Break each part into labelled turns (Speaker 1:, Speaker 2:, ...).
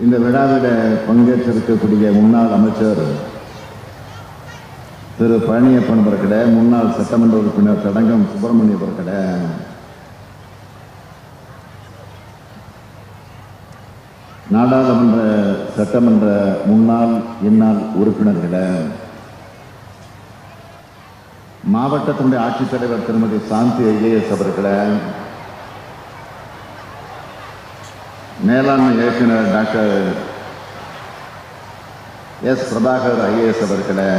Speaker 1: இந்த விழாவில் பங்கேற்றிருக்கக்கூடிய முன்னாள் அமைச்சர் திரு பழனியப்பன் அவர்களே, முன்னாள் சட்டமன்ற உறுப்பினர் தடங்கம் சுப்பிரமணியம் அவர்களே, நாடாளுமன்ற சட்டமன்ற முன்னாள் இந்நாள் உறுப்பினர்களே, மாவட்டத்தினுடைய ஆட்சித்தலைவர் திருமதி சாந்தி ஐஏஎஸ் அவர்களே, மேலாண்மை இயக்குனர் டாக்டர் எஸ் பிரபாகர் ஐஏஎஸ் அவர்களே,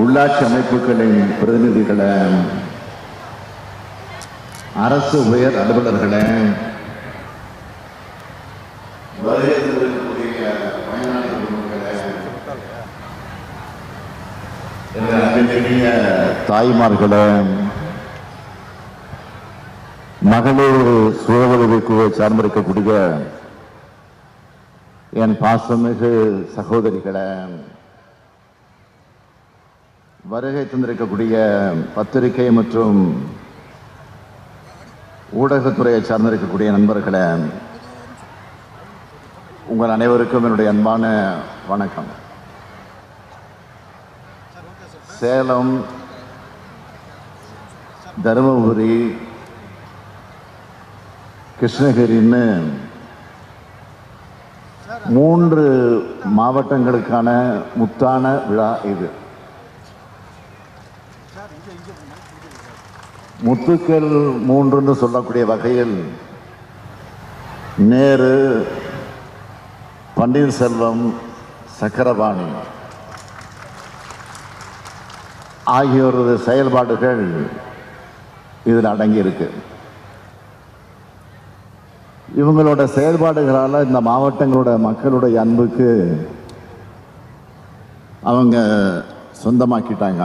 Speaker 1: உள்ளாட்சி அமைப்புகளின் பிரதிநிதிகளே, அரசு உயர் அலுவலர்களே, தாய்மார்களே, மகளிர் சுய உதவி குழுவை சார்ந்திருக்கக்கூடிய என் பாசமிகு சகோதரிகளே, வருகை தந்திருக்கக்கூடிய பத்திரிகை மற்றும் ஊடகத்துறையை சார்ந்திருக்கக்கூடிய நண்பர்களே, உங்கள் அனைவருக்கும் என்னுடைய அன்பான வணக்கம். சேலம், தருமபுரி, கிருஷ்ணகிரின்னு 3 மாவட்டங்களுக்கான முத்தான விழா இது. முத்துக்கள் 3ன்னு சொல்லக்கூடிய வகையில் நேரு, பன்னீர்செல்வம், சக்கரபாணி ஆகியோரது செயல்பாடுகள் இதில் அடங்கியிருக்கு. இவங்களோட செயல்பாடுகளால் இந்த மாவட்டங்களோட மக்களுடைய அன்புக்கு அவங்க சொந்தமாக்கிட்டாங்க.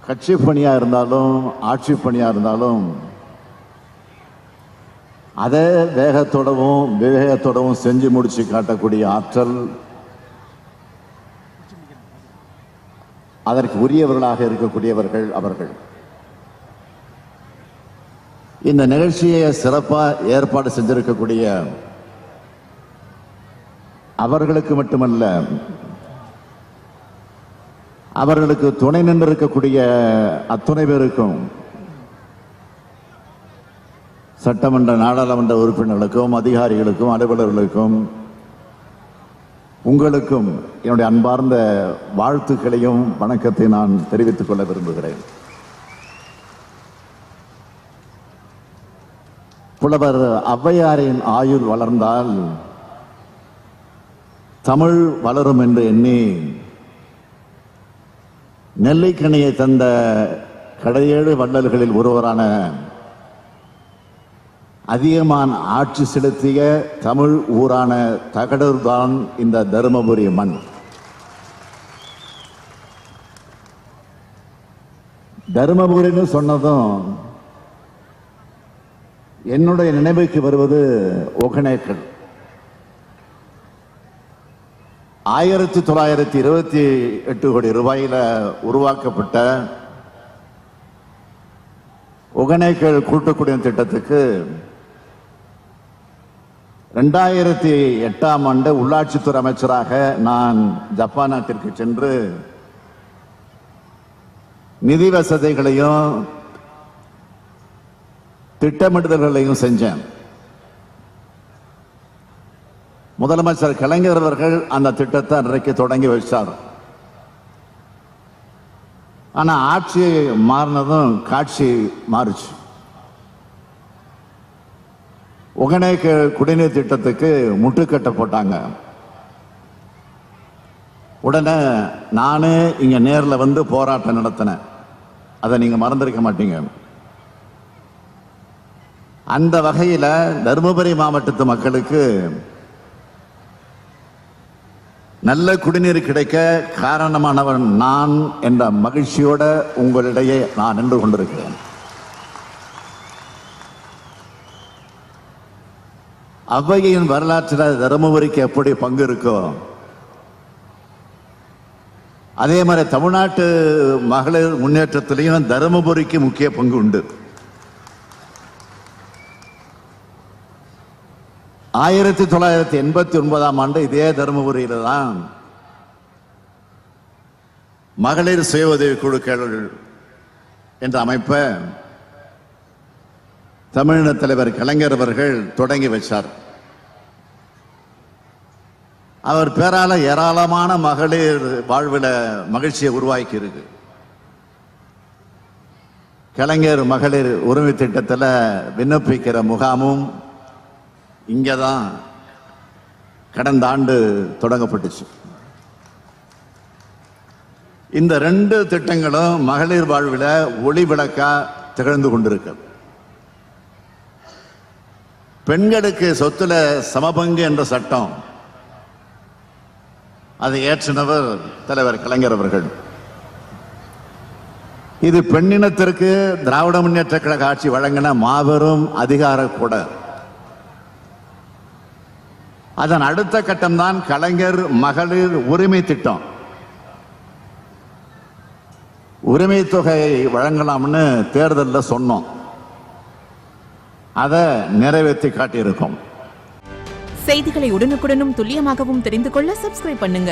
Speaker 1: கட்சி பணியாக இருந்தாலும் ஆட்சி பணியாக இருந்தாலும் அதே வேகத்தோடவும் விவேகத்தோடவும் செஞ்சு முடிச்சு காட்டக்கூடிய ஆற்றல், அதற்கு உரியவர்களாக இருக்கக்கூடியவர்கள் அவர்கள். இந்த நிகழ்ச்சியை சிறப்பாக ஏற்பாடு செஞ்சிருக்கக்கூடிய அவர்களுக்கு மட்டுமல்ல, அவர்களுக்கு துணை நின்றிருக்கக்கூடிய அத்துணை பேருக்கும், சட்டமன்ற நாடாளுமன்ற உறுப்பினர்களுக்கும் அதிகாரிகளுக்கும் அலுவலர்களுக்கும் உங்களுக்கும் என்னுடைய அன்பார்ந்த வாழ்த்துக்களையும் வணக்கத்தை நான் தெரிவித்துக் கொள்ள விரும்புகிறேன். புலவர் ஔவையாரின் ஆயுள் வளர்ந்தால் தமிழ் வளரும் என்று எண்ணி நெல்லைக்கனியை தந்த கடையேழு வள்ளல்களில் ஒருவரான அதிகமான் ஆட்சி செலுத்திய தமிழ் ஊரான தகடூர் தான் இந்த தருமபுரி மண். தருமபுரின்னு சொன்னதும் என்னுடைய நினைவுக்கு வருவது ஒகேனக்கல். 1928 கோடி ரூபாயில உருவாக்கப்பட்ட ஒகேனக்கல் கூட்டுக்குடிநீர் திட்டத்துக்கு 2008ஆம் ஆண்டு உள்ளாட்சித்துறை அமைச்சராக நான் ஜப்பான் நாட்டிற்கு சென்று நிதி வசதிகளையும் திட்டமிடுதல்களையும் செஞ்சேன். முதலமைச்சர் கலைஞர் அவர்கள் அந்த திட்டத்தை அன்றைக்கு தொடங்கி வச்சார். ஆனா ஆட்சி மாறினதும் காட்சி மாறுச்சு. ஒகேனக்கல் குடிநீர் திட்டத்துக்கு முட்டுக்கட்டை போட்டாங்க. உடனே நானே இங்க நேரில் வந்து போராட்டம் நடத்தினேன். அதை நீங்க மறந்திருக்க மாட்டீங்க. அந்த வகையில தருமபுரி மாவட்டத்து மக்களுக்கு நல்ல குடிநீர் கிடைக்க காரணமானவன் நான் என்ற மகிழ்ச்சியோட உங்களிடையே நான் நின்று கொண்டிருக்கிறேன். ஔவையின் வரலாற்றில் தருமபுரிக்கு எப்படி பங்கு இருக்கோ அதே மாதிரி தமிழ்நாட்டு மகளிர் முன்னேற்றத்திலையும் தருமபுரிக்கு முக்கிய பங்கு உண்டு. 1989 இதே தருமபுரியில தான் மகளிர் சுய உதவி குழுக்கள் என்ற அமைப்பை தமிழின தலைவர் கலைஞர் அவர்கள் தொடங்கி வச்சார். அவர் பேரால ஏராளமான மகளிர் வாழ்வில் மகிழ்ச்சியை உருவாக்கி இருக்கு. கலைஞர் மகளிர் உரிமை திட்டத்தில் விண்ணப்பிக்கிற முகாமும் இங்கதான் கடந்த ஆண்டு தொடங்கப்பட்டுச்சு. இந்த 2 திட்டங்களும் மகளிர் வாழ்வில் ஒளி விளக்கா திகழ்ந்து கொண்டிருக்கு. பெண்களுக்கு சொத்துல சமபங்கு என்ற சட்டம் அதை ஏற்றினவர் தலைவர் கலைஞர் அவர்கள். இது பெண்ணினத்திற்கு திராவிட முன்னேற்ற கழக ஆட்சி வழங்கின மாபெரும் அதிகார கூட. அதன் அடுத்த கட்டம்தான் கலைஞர் மகளிர் உரிமை திட்டம். உரிமை தொகையை வழங்கலாம்னு தேர்தலில் சொன்னோம். அதை நிறைவேற்றி காட்டியிருக்கோம்.
Speaker 2: செய்திகளை உடனுக்குடனும் துல்லியமாகவும் தெரிந்து கொள்ள சப்ஸ்கிரைப் பண்ணுங்க.